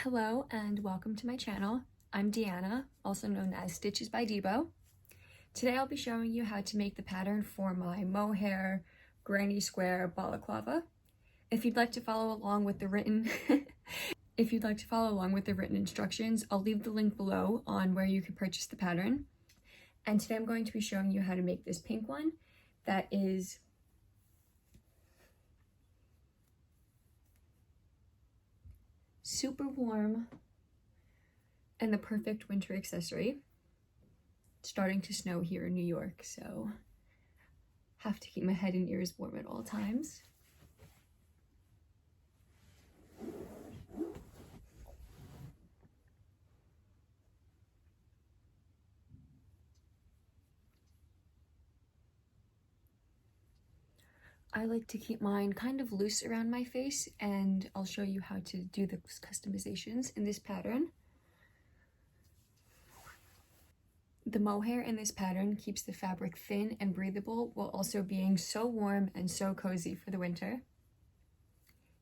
Hello and welcome to my channel. I'm Deanna, also known as Stitches by Deebo. Today I'll be showing you how to make the pattern for my mohair granny square balaclava. If you'd like to follow along with the written instructions, I'll leave the link below on where you can purchase the pattern. And today I'm going to be showing you how to make this pink one that is super warm and the perfect winter accessory. It's starting to snow here in New York, so have to keep my head and ears warm at all times. I like to keep mine kind of loose around my face, and I'll show you how to do the customizations in this pattern. The mohair in this pattern keeps the fabric thin and breathable while also being so warm and so cozy for the winter.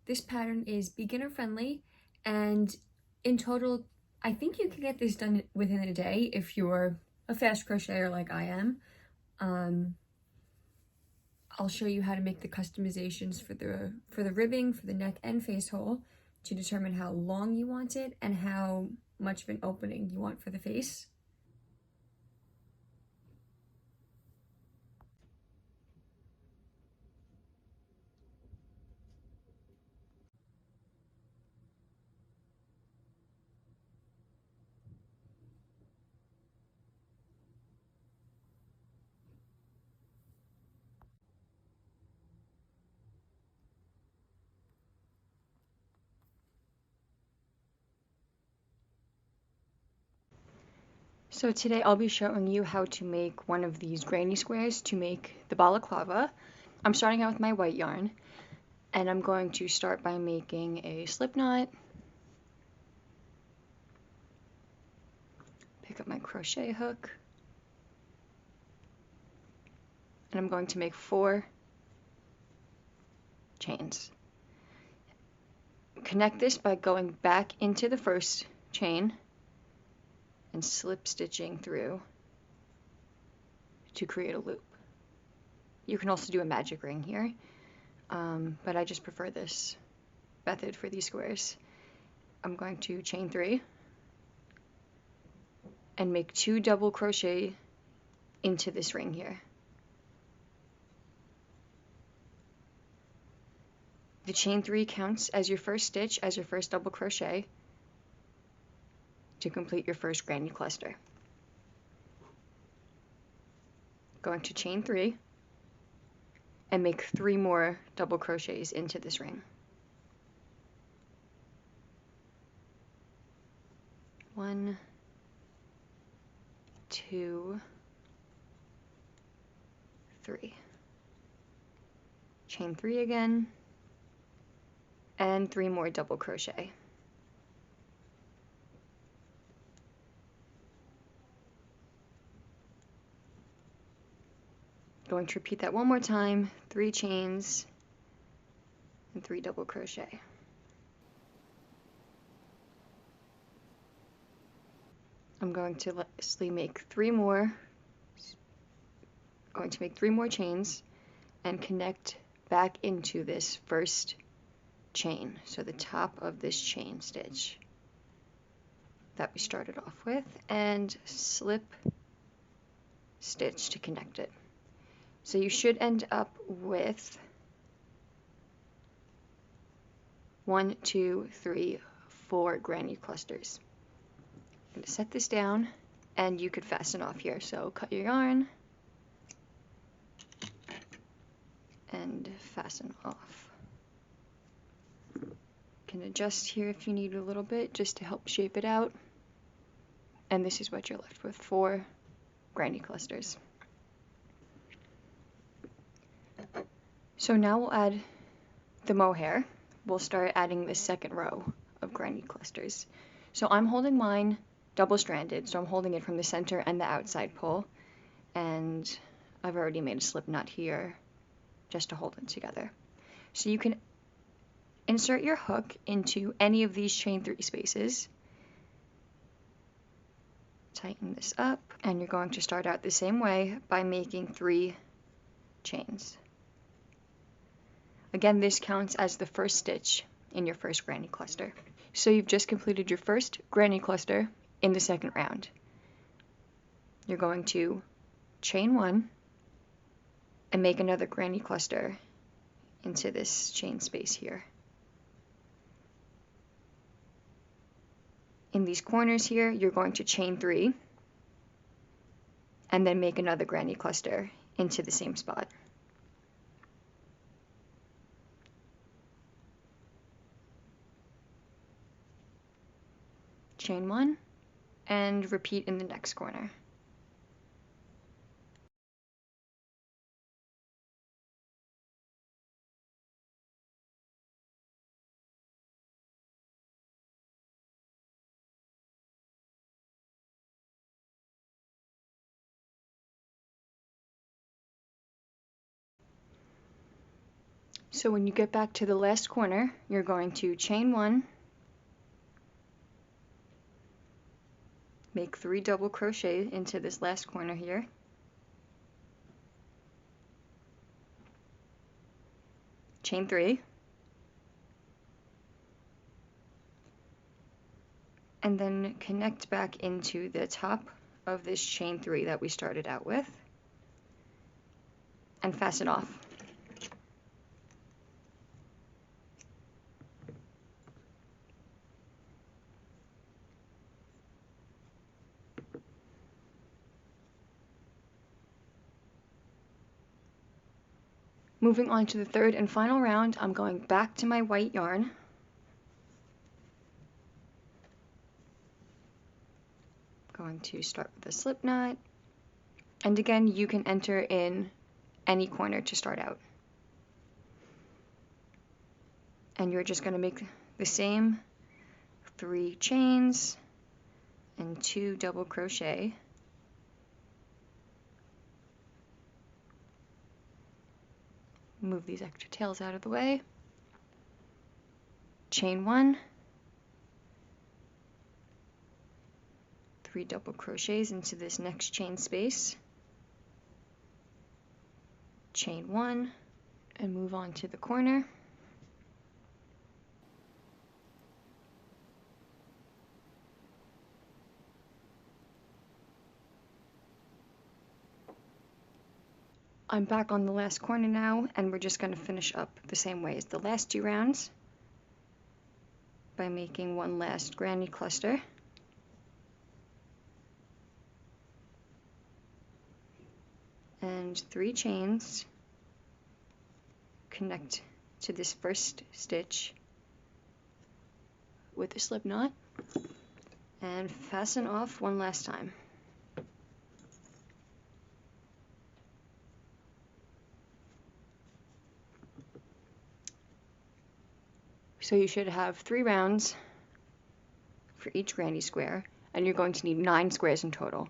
This pattern is beginner friendly, and in total, I think you can get this done within a day if you're a fast crocheter like I am. I'll show you how to make the customizations for the ribbing, for the neck and face hole to determine how long you want it and how much of an opening you want for the face. So today I'll be showing you how to make one of these granny squares to make the balaclava. I'm starting out with my white yarn, and I'm going to start by making a slip knot. Pick up my crochet hook, and I'm going to make 4 chains. Connect this by going back into the first chain and slip stitching through to create a loop. You can also do a magic ring here, but I just prefer this method for these squares. I'm going to chain 3 and make 2 double crochet into this ring here. The chain 3 counts as your first stitch, as your first double crochet to complete your first granny cluster. Going to chain 3 and make 3 more double crochets into this ring. 1, 2, 3. Chain 3 again, and 3 more double crochet. Going to repeat that one more time, 3 chains and 3 double crochet. I'm going to lastly make 3 more, chains and connect back into this first chain, so the top of this chain stitch that we started off with, and slip stitch to connect it. So you should end up with 1, 2, 3, 4 granny clusters. I'm going to set this down, and you could fasten off here. So cut your yarn and fasten off. You can adjust here if you need a little bit just to help shape it out. And this is what you're left with, 4 granny clusters. So now we'll add the mohair. We'll start adding the second row of granny clusters. So I'm holding mine double-stranded, so I'm holding it from the center and the outside pole, and I've already made a slip knot here just to hold it together. So you can Insert your hook into any of these chain 3 spaces. Tighten this up, and you're going to start out the same way by making 3 chains. Again, this counts as the first stitch in your first granny cluster. So you've just completed your first granny cluster in the second round. You're going to chain 1 and make another granny cluster into this chain space here. In these corners here, you're going to chain 3 and then make another granny cluster into the same spot. Chain 1 and repeat in the next corner. So when you get back to the last corner, you're going to chain 1, make 3 double crochet into this last corner here, chain 3, and then connect back into the top of this chain 3 that we started out with, and fasten off. Moving on to the third and final round, I'm going back to my white yarn. Going to start with a slip knot, and again you can enter in any corner to start out. And you're just going to make the same 3 chains and 2 double crochet. Move these extra tails out of the way. Chain 1, 3 double crochets into this next chain space, chain 1, and move on to the corner. I'm back on the last corner now, and we're just going to finish up the same way as the last 2 rounds by making one last granny cluster. And 3 chains, connect to this first stitch with a slip knot, and fasten off one last time. So you should have 3 rounds for each granny square, and you're going to need 9 squares in total.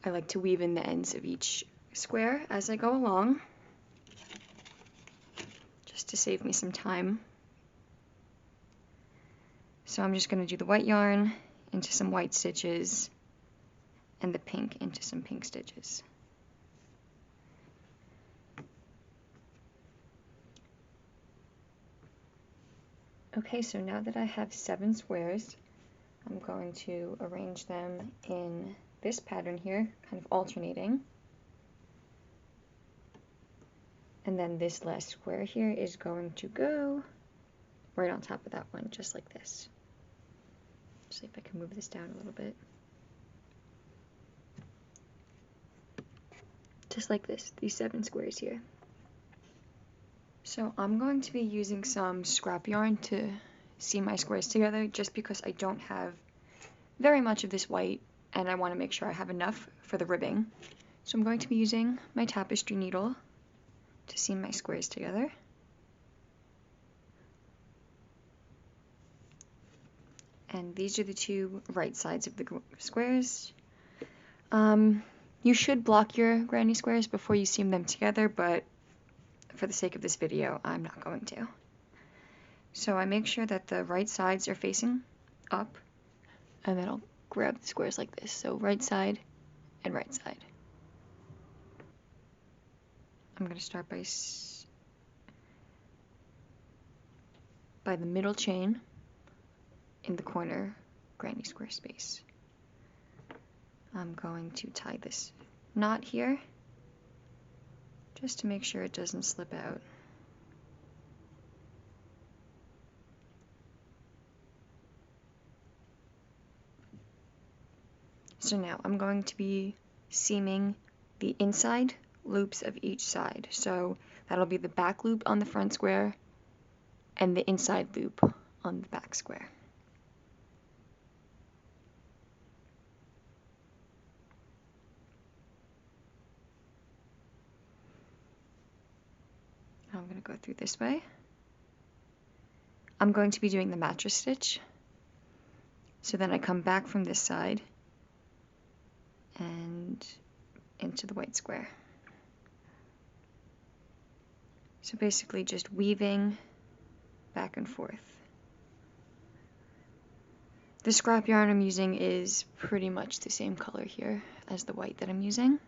I like to weave in the ends of each square as I go along, just to save me some time. So I'm just going to do the white yarn into some white stitches and the pink into some pink stitches. Okay, so now that I have 7 squares, I'm going to arrange them in this pattern here, kind of alternating. And then this last square here is going to go right on top of that one, just like this. See if I can move this down a little bit. Just like this, these 7 squares here. So I'm going to be using some scrap yarn to seam my squares together, just because I don't have very much of this white, and I want to make sure I have enough for the ribbing. So I'm going to be using my tapestry needle to seam my squares together. And these are the 2 right sides of the squares. You should block your granny squares before you seam them together, but for the sake of this video, I'm not going to. So I make sure that the right sides are facing up, and then I'll grab the squares like this. So right side and right side. I'm going to start by the middle chain in the corner granny square space. I'm going to tie this knot here just to make sure it doesn't slip out. So now I'm going to be seaming the inside loops of each side. So that'll be the back loop on the front square and the inside loop on the back square. I'm going to go through this way. I'm going to be doing the mattress stitch. So then I come back from this side and into the white square. So basically just weaving back and forth. The scrap yarn I'm using is pretty much the same color here as the white that I'm using.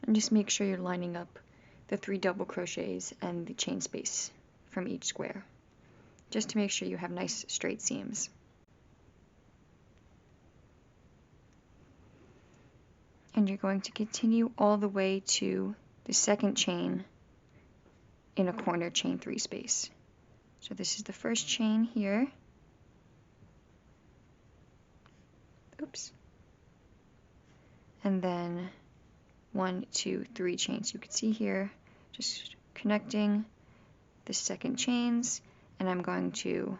And just make sure you're lining up the 3 double crochets and the chain space from each square, just to make sure you have nice straight seams. And you're going to continue all the way to the second chain in a corner chain 3 space. So this is the first chain here. Oops. And then 1, 2, 3 chains. You can see here, just connecting the second chains, and I'm going to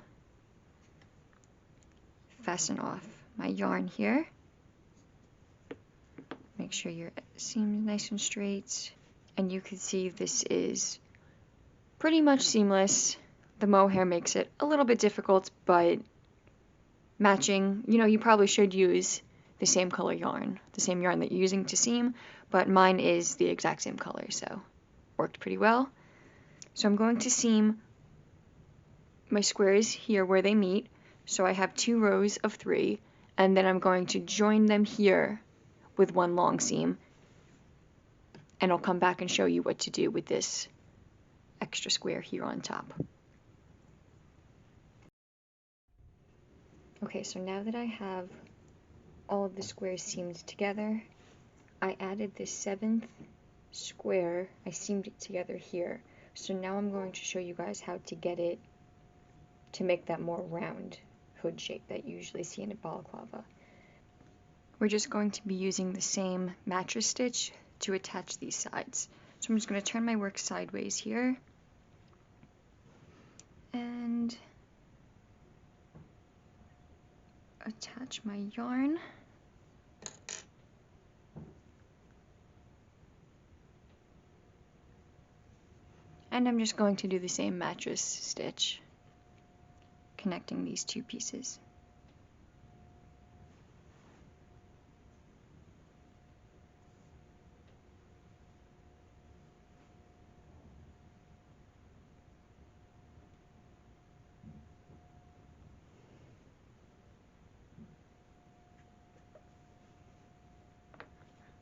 fasten off my yarn here. Make sure your seam is nice and straight, and you can see this is pretty much seamless. The mohair makes it a little bit difficult, but matching, you probably should use the same color yarn, the same yarn that you're using to seam, but mine is the exact same color, so worked pretty well. So I'm going to seam my squares here where they meet, so I have 2 rows of 3, and then I'm going to join them here with 1 long seam, and I'll come back and show you what to do with this extra square here on top. Okay, so now that I have all of the squares seamed together, I added this 7th square, I seamed it together here. So now I'm going to show you guys how to get it to make that more round hood shape that you usually see in a balaclava. We're just going to be using the same mattress stitch to attach these sides. So I'm just going to turn my work sideways here and attach my yarn. And I'm just going to do the same mattress stitch, connecting these 2 pieces.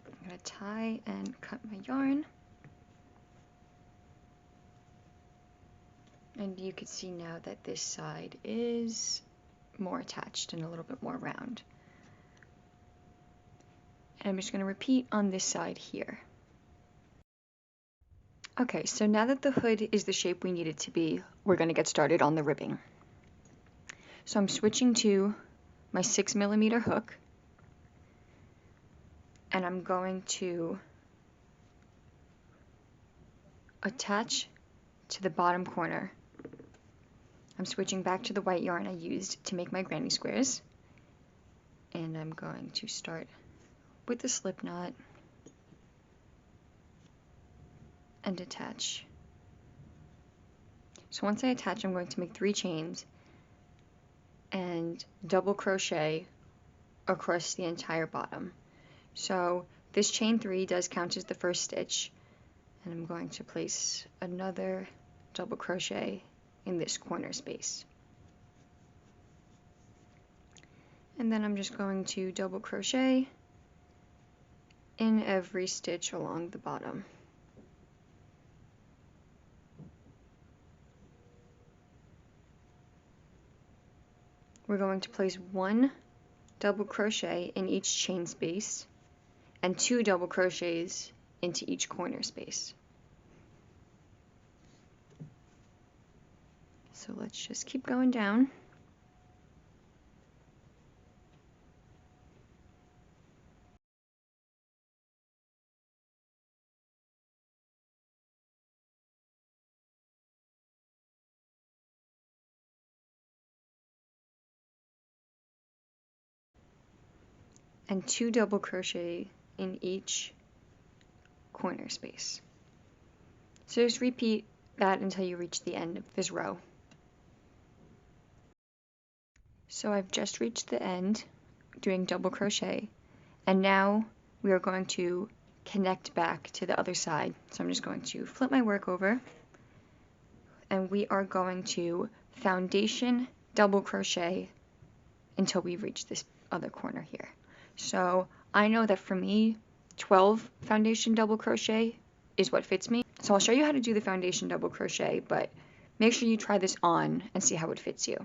I'm going to tie and cut my yarn. And you can see now that this side is more attached and a little bit more round. And I'm just going to repeat on this side here. Okay, so now that the hood is the shape we need it to be, we're going to get started on the ribbing. So I'm switching to my 6mm hook. and I'm going to attach to the bottom corner. I'm switching back to the white yarn I used to make my granny squares, and I'm going to start with the slip knot and attach. So once I attach, I'm going to make 3 chains and double crochet across the entire bottom. So this chain 3 does count as the first stitch, and I'm going to place another double crochet in this corner space. And then I'm just going to double crochet in every stitch along the bottom. We're going to place 1 double crochet in each chain space and 2 double crochets into each corner space. So let's just keep going down. And 2 double crochet in each corner space. So just repeat that until you reach the end of this row. So I've just reached the end doing double crochet, and now we are going to connect back to the other side. So I'm just going to flip my work over, and we are going to foundation double crochet until we reach this other corner here. So I know that for me, 12 foundation double crochet is what fits me. So I'll show you how to do the foundation double crochet, but make sure you try this on and see how it fits you.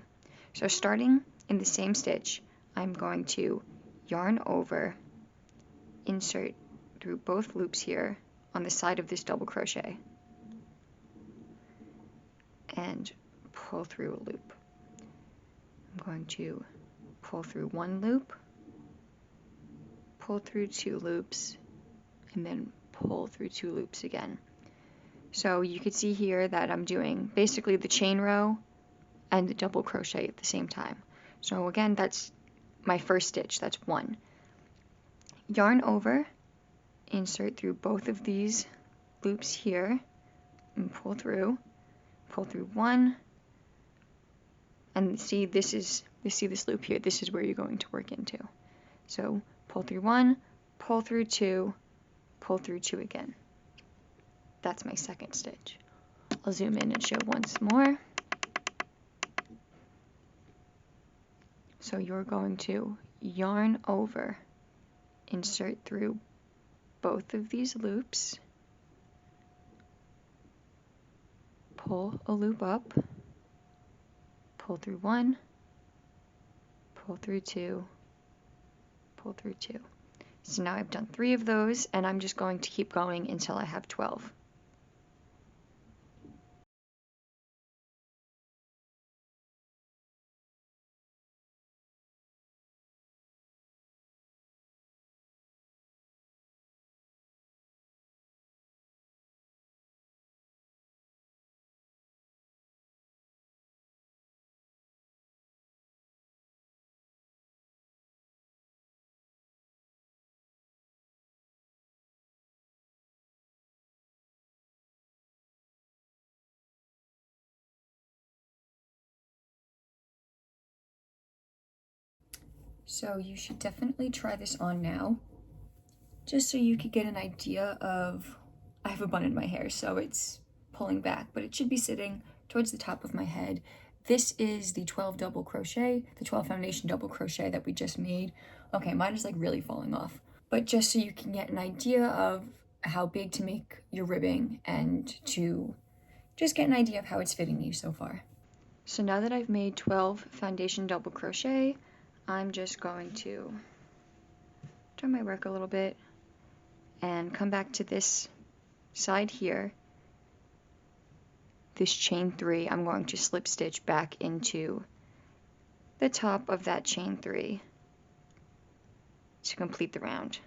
So starting in the same stitch, I'm going to yarn over, insert through both loops here on the side of this double crochet, and pull through a loop. I'm going to pull through 1 loop, pull through 2 loops, and then pull through 2 loops again. So you can see here that I'm doing basically the chain row and the double crochet at the same time. So again, that's my first stitch, that's 1. Yarn over, insert through both of these loops here, and pull through 1, and see this loop here, this is where you're going to work into. So pull through 1, pull through 2, pull through 2 again. That's my second stitch. I'll zoom in and show once more. So you're going to yarn over, insert through both of these loops, pull a loop up, pull through 1, pull through 2, pull through 2. So now I've done 3 of those, and I'm just going to keep going until I have 12. So you should definitely try this on now, just so you could get an idea of, I have a bun in my hair, so it's pulling back, but it should be sitting towards the top of my head. This is the 12 double crochet, the 12 foundation double crochet that we just made. Okay, mine is like really falling off, but just so you can get an idea of how big to make your ribbing and to just get an idea of how it's fitting you so far. So now that I've made 12 foundation double crochet, I'm just going to turn my work a little bit and come back to this side here. This chain 3, I'm going to slip stitch back into the top of that chain 3 to complete the round.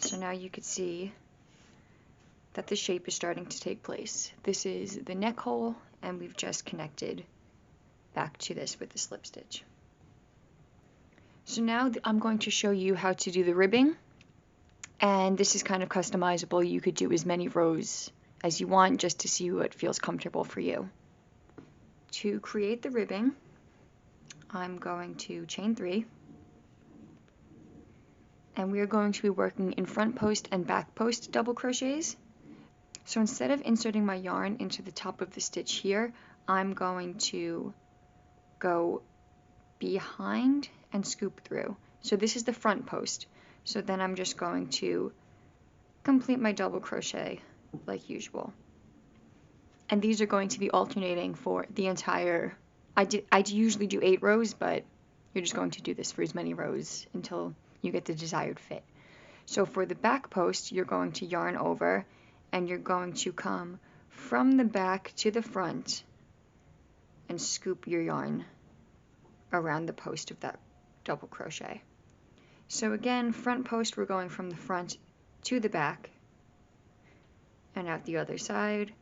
So now you can see that the shape is starting to take place. This is the neck hole, and we've just connected back to this with the slip stitch. So now I'm going to show you how to do the ribbing, and this is kind of customizable. You could do as many rows as you want just to see what feels comfortable for you. To create the ribbing, I'm going to chain 3, and we are going to be working in front post and back post double crochets. So instead of inserting my yarn into the top of the stitch here, I'm going to go behind and scoop through. So this is the front post. So then I'm just going to complete my double crochet like usual. And these are going to be alternating for the entire, I usually do 8 rows, but you're just going to do this for as many rows until you get the desired fit. So for the back post, you're going to yarn over, and you're going to come from the back to the front and scoop your yarn around the post of that double crochet. So again, front post, we're going from the front to the back and out the other side.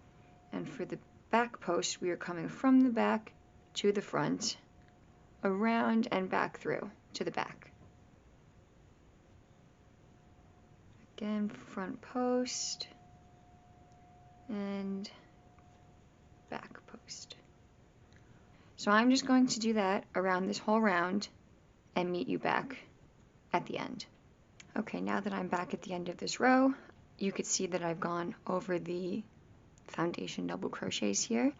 And for the back post, we are coming from the back to the front, around and back through to the back. Again, front post and back post. So I'm just going to do that around this whole round and meet you back at the end. Okay, now that I'm back at the end of this row, you could see that I've gone over the foundation double crochets here,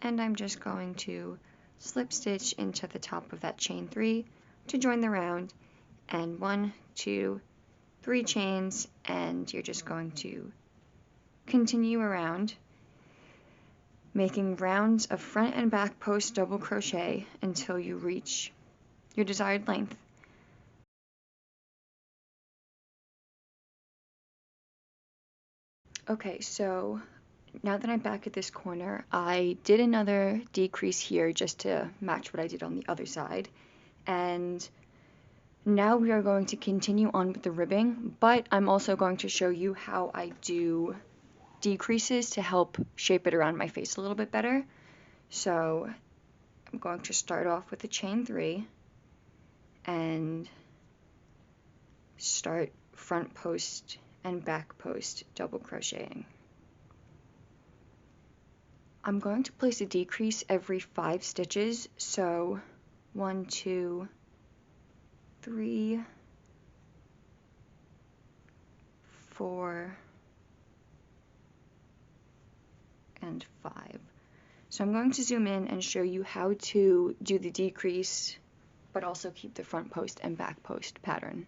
and I'm just going to slip stitch into the top of that chain 3 to join the round, and 1, 2, 3 chains, and you're just going to continue around, making rounds of front and back post double crochet until you reach your desired length. Okay, so now that I'm back at this corner, I did another decrease here just to match what I did on the other side, and now we are going to continue on with the ribbing, but I'm also going to show you how I do decreases to help shape it around my face a little bit better. So I'm going to start off with a chain 3 and start front post and back post double crocheting. I'm going to place a decrease every 5 stitches, so 1, 2, 3, 4, and 5. So I'm going to zoom in and show you how to do the decrease, but also keep the front post and back post pattern.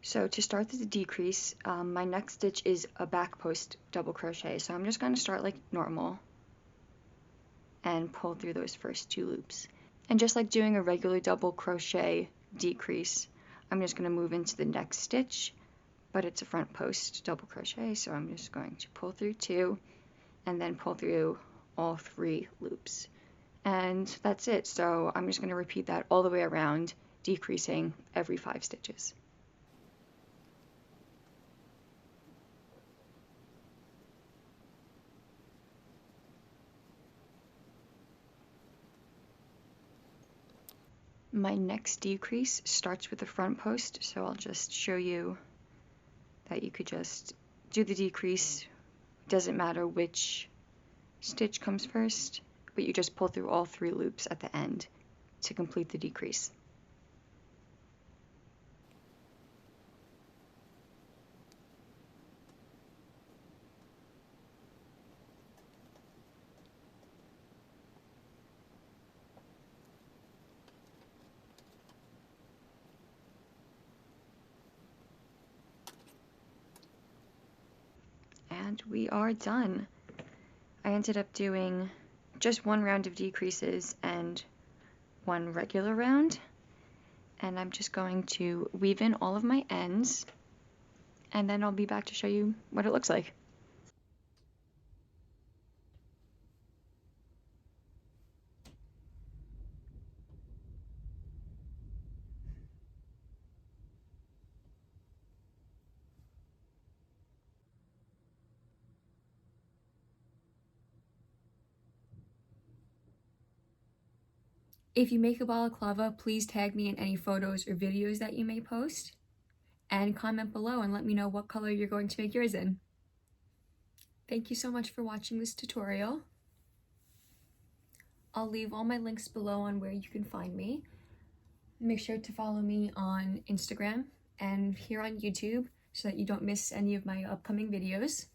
So to start the decrease, my next stitch is a back post double crochet. So I'm just going to start like normal and pull through those first 2 loops. And just like doing a regular double crochet decrease, I'm just going to move into the next stitch, but it's a front post double crochet, so I'm just going to pull through 2 and then pull through all 3 loops. And that's it. So I'm just going to repeat that all the way around, decreasing every 5 stitches. My next decrease starts with the front post, so I'll just show you that you could just do the decrease. Doesn't matter which stitch comes first, but you just pull through all 3 loops at the end to complete the decrease. And we are done. I ended up doing just 1 round of decreases and 1 regular round, and I'm just going to weave in all of my ends, and then I'll be back to show you what it looks like. If you make a balaclava, please tag me in any photos or videos that you may post, and comment below and let me know what color you're going to make yours in. Thank you so much for watching this tutorial. I'll leave all my links below on where you can find me. Make sure to follow me on Instagram and here on YouTube so that you don't miss any of my upcoming videos.